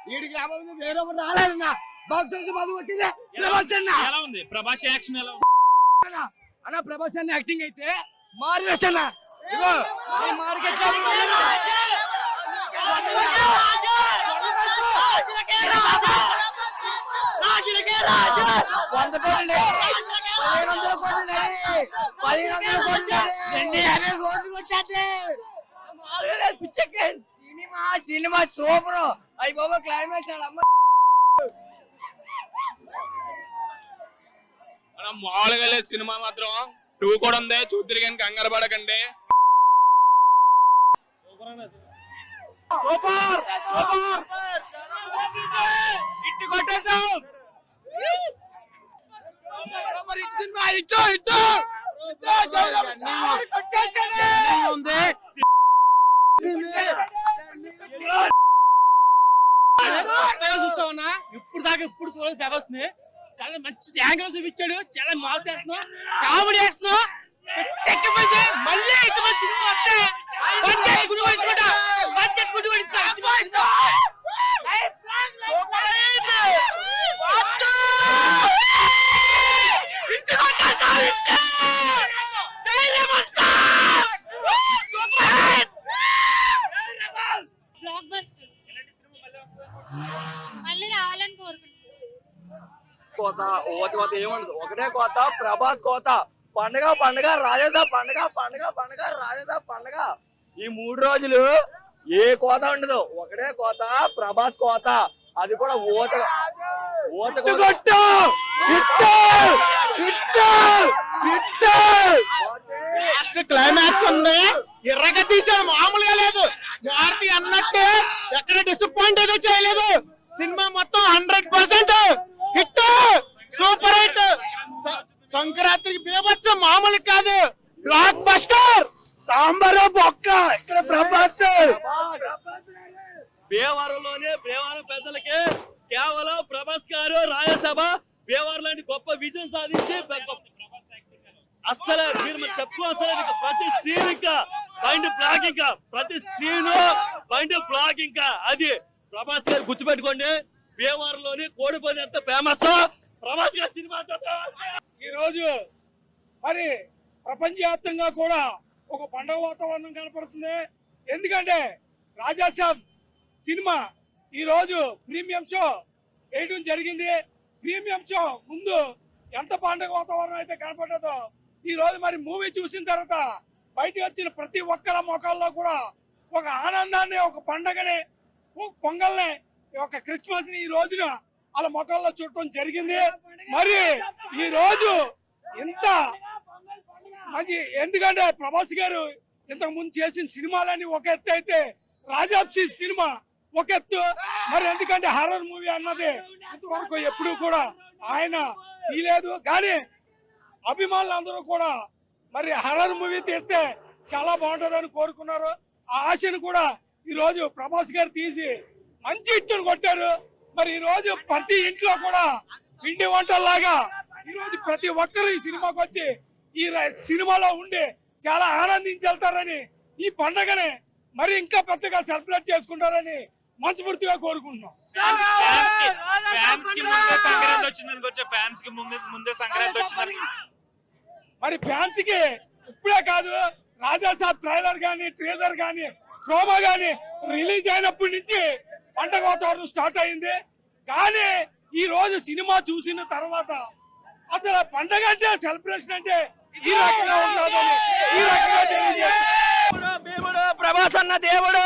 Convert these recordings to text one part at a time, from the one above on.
వీడికి రాబోతుంది వేరే ఒకటి రాలేదన్నా. బాక్స్ ఆఫీస్ బాధ కొట్టిందే ప్రభాస్ అన్న. ఎలా ఉంది ప్రభాస్ యాక్షన్ ఎలా అన్న? ప్రభాస్ అన్న యాక్టింగ్ అయితే మారివేస్ అన్న. ఇగో ఈ మార్కెట్ లో సినిమా సూపర్. అయ్యి బాబా క్లైమాక్స్ మామూలుగా లేదు సినిమా మాత్రం. 2 కూడా ఉంది, చూద్దరు కానీ కంగారు పడకండి. సూపర్ సూపర్ ఇట్టి కొట్టేసాం. సినిమా ఇట్టు ఇట్టు చూస్తామన్నా. ఇప్పుడు దాకా ఇప్పుడు చూడలేదు ప్రభాస్ ని. చాలా మంచి యాంగిల్ చూపించాడు. చాలా మాస్ చేస్తున్నావు, కామెడీ చేస్తున్నావు. మళ్ళీ ఇంత మంచి సినిమా వస్తే బడ్జెట్ గుడి పడించుకుంటా. బడ్జెట్ గుడి పడించుకో. బ్లాక్ బస్టర్ మళ్ళీ రావాలని కోరుకుంటున్నాను. కోత కోత ఏముండదు, ఒకటే కోత ప్రభాస్ కోత. పండగ పండగ రాజేదా పండగ, పండగ పండగ రాజేదా పండగ. ఈ 3 రోజులు ఏ కోత ఉండదు, ఒకటే కోత ప్రభాస్ కోత. అది కూడా ఓత క్లైమాక్స్ ఉంది, ఎర్రగా తీసాడు, మామూలుగా లేదు. భారతి అన్నట్టు ఎక్కడ డిసప్పాయింట్ అయితే చేయలేదు. సినిమా మొత్తం 100% హిట్, సూపర్ హిట్. సంక్రాంతికి బీభత్సం మామూలు కాదు, బ్లాక్ బస్టర్. సాంబార్ బొక్క ఇక్కడ ప్రభాస్. భీమవరంలోనే భీమవరం ప్రజలకి కేవలం ప్రభాస్ గారు రాయసభ భీమవరం లాంటి గొప్ప విజయం సాధించి అస్సలు మీరు చెప్పుకోవాల్సిన ప్రతి సీన్ ఇంకా మైండ్ బ్లాక్, ఇంకా ప్రతి సీను మైండ్ బ్లాక్. ఇంకా అది ప్రభాస్ గారు గుర్తుపెట్టుకోండి. భీమవరంలోని కోడిపల్లి ఎంత ఫేమస్ ప్రభాస్ గారి సినిమా. ఈ రోజు మరి ప్రపంచవ్యాప్తంగా కూడా ఒక పండుగ వాతావరణం కనపడుతుంది. ఎందుకంటే రాజాసాబ్ సినిమా ఈ రోజు ప్రీమియం షో వేయడం జరిగింది. ప్రీమియం షో ముందు ఎంత పండుగ వాతావరణం అయితే కనపడదో, ఈ రోజు మరి మూవీ చూసిన తర్వాత బయటకు వచ్చిన ప్రతి ఒక్కళ్ళ మొఖాల్లో కూడా ఒక ఆనందాన్ని, ఒక పండగని, ఒక పొంగల్ని, ఒక క్రిస్మస్ ని ఈ రోజున వాళ్ళ మొఖాల్లో చూడటం జరిగింది. మరి ఈ రోజు ఇంత మంచి, ఎందుకంటే ప్రభాస్ గారు ఇంతకు ముందు చేసిన సినిమాలన్నీ ఒక ఎత్తు అయితే రాజాబ్సి సినిమా ఒక ఎత్తు. మరి ఎందుకంటే హారర్ మూవీ అన్నది ఇంతవరకు ఎప్పుడు కూడా ఆయన తీయలేదు. కానీ అభిమానులు అందరూ కూడా మరి హారర్ మూవీ తీస్తే చాలా బాగుంటుందని కోరుకున్నారు. ఆ ఆశను కూడా ఈ రోజు ప్రభాస్ గారు తీసి మంచి హిట్టును కొట్టారు. మరి ఈ రోజు ప్రతి ఇంట్లో కూడా పిండి వంటల్లాగా ఈ రోజు ప్రతి ఒక్కరు ఈ సినిమాకి వచ్చి ఈ సినిమాలో ఉండి చాలా ఆనందించి వెళ్తారని, ఈ పండగని మరి ఇంకా పెద్దగా సెలబ్రేట్ చేసుకుంటారని మనస్ఫూర్తిగా కోరుకుంటున్నాం. మరి ఫ్యాన్స్ కి ఇప్పుడే కాదు, రాజాసాబ్ ట్రైలర్ గానీ, ట్రేజర్ గానీ, ప్రోమో గానీ రిలీజ్ అయినప్పటి నుంచి పండగ వాతావరణం స్టార్ట్ అయింది. కానీ ఈ రోజు సినిమా చూసిన తర్వాత అసలు పండగ అంటే, సెలబ్రేషన్ అంటే ఈ రకంగా ఉంటుందని ఈ రకంగా తెలియజేస్తారు. భీముడు ప్రభాస్ అన్న దేవుడు,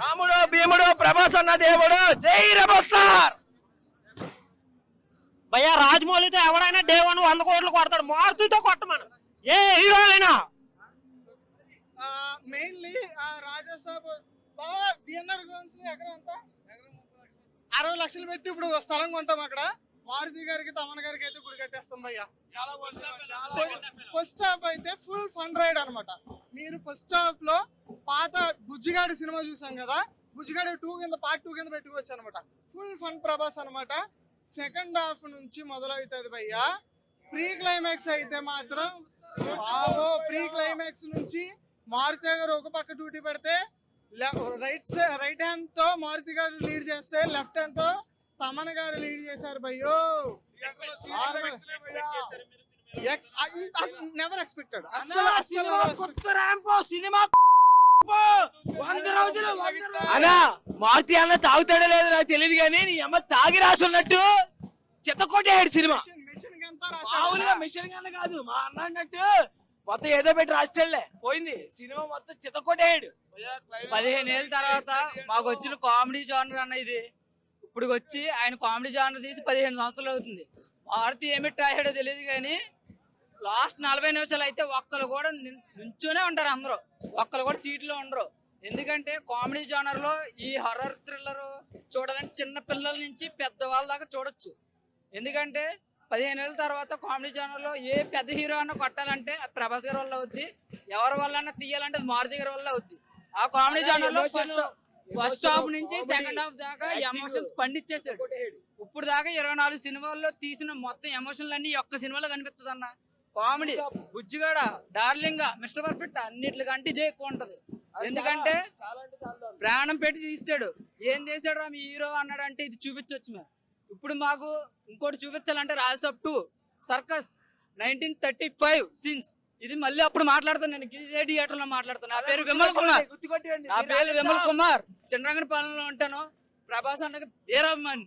రాముడు భీముడు ప్రభాస్ అన్న దేవుడు. జై రెబల్ స్టార్. భయ్యా రాజమౌళితో ఎవరైనా డే 1 100 కోట్లు కొడతాడు, మారుతితో కొట్టమను ఏ హీరో అయినా. మెయిన్లీ రాజాసాబ్ బాగా డిఎన్ఆర్ గ్రౌండ్స్ ఎకరం అంతా 60 లక్షలు పెట్టి ఇప్పుడు స్థలం కొంటాం. అక్కడ మారుతి గారికి, తమన్ గారికి అయితే గుడి కట్టేస్తాం భయ్యా. ఫస్ట్ హాఫ్ అయితే ఫుల్ ఫన్ రైడ్ అనమాట. మీరు ఫస్ట్ హాఫ్ లో పాత బుజ్జిగాడి సినిమా చూసాం కదా, బుజ్జిగాడి 2 కింద పార్ట్ 2 కింద పెట్టుకోవచ్చు అనమాట. ఫుల్ ఫన్ ప్రభాస్ అనమాట. సెకండ్ హాఫ్ నుంచి మొదలవుతుంది భయ్యా. ప్రీ క్లైమాక్స్ అయితే మాత్రం ప్రీ క్లైమాక్స్ నుంచి మారుతి గారు ఒక పక్క డ్యూటీ పెడితే రైట్ హ్యాండ్ తో మారుతి గారు లీడ్ చేస్తే లెఫ్ట్ హ్యాండ్ తో తమన్ గారు లీడ్ చేశారు భయ్యో. నెవర్ ఎక్స్పెక్టెడ్ సినిమా అన్నా మారుతి అన్న తాగుతాడో లేదో నాకు తెలియదు కానీ నీ అమ్మ తాగి రాసున్నట్టు చిత్తకొట్టాడు సినిమా. మామూలుగా మిషన్ గన్న కాదు మా అన్న అన్నట్టు మొత్తం ఏదో పెట్టి రాస్తాడులే పోయింది సినిమా మొత్తం చిత్తకొట్టాడు. 15 ఏళ్ళ తర్వాత మాకు వచ్చిన కామెడీ జానర్ అన్న ఇది. ఇప్పుడు వచ్చి ఆయన కామెడీ జానర్ తీసి 15 సంవత్సరాలు అవుతుంది. మారుతి ఏమిటి రాశాడో తెలియదు కానీ లాస్ట్ 40 నిమిషాలు అయితే ఒక్కరు కూడా నుంచోనే ఉంటారు అందరూ. ఒక్కరు కూడా సీట్లో ఉండరు. ఎందుకంటే కామెడీ జానర్ లో ఈ హర్రర్ థ్రిల్లర్ చూడాలంటే చిన్న పిల్లల నుంచి పెద్దవాళ్ళ దాకా చూడొచ్చు. ఎందుకంటే 15 ఏళ్ళ తర్వాత కామెడీ జానర్ లో ఏ పెద్ద హీరో అన్న కొట్టాలంటే ప్రభాస్ గారి వల్ల అవుద్ది, ఎవరి వల్ల అన్న తీయాలంటే అది మారుతి గారి వల్ల అవుద్ది. ఆ కామెడీ జానర్ లో ఫస్ట్ హాఫ్ నుంచి సెకండ్ హాఫ్ దాకా ఎమోషన్స్ పండించేసాడు. ఇప్పుడు దాకా 24 సినిమాల్లో తీసిన మొత్తం ఎమోషన్లు అన్ని ఒక్క సినిమాలో కనిపిస్తుంది అన్న. కామెడీ బుజ్జిగాడ, డార్లింగ్, మిస్టర్ పర్ఫెక్ట్ అన్నిటికంటే ఇదే ఎక్కువ ఉంటది. ఎందుకంటే ప్రాణం పెట్టి తీస్తాడు. ఏం చేశాడు రా మీ హీరో అన్నాడు అంటే ఇది చూపించవచ్చు మేము. ఇప్పుడు మాకు ఇంకోటి చూపించాలంటే రాజసాబ్ 2 సర్కస్ 1935 సీన్స్ ఇది మళ్ళీ అప్పుడు మాట్లాడతాను. నేను ఇదే థియేటర్ లో మాట్లాడతాను. నా పేరు విమల్ కుమార్. చంద్రగణ పాలనలో ఉంటాను. ప్రభాస్ అన్నకి వీరాభిమాని.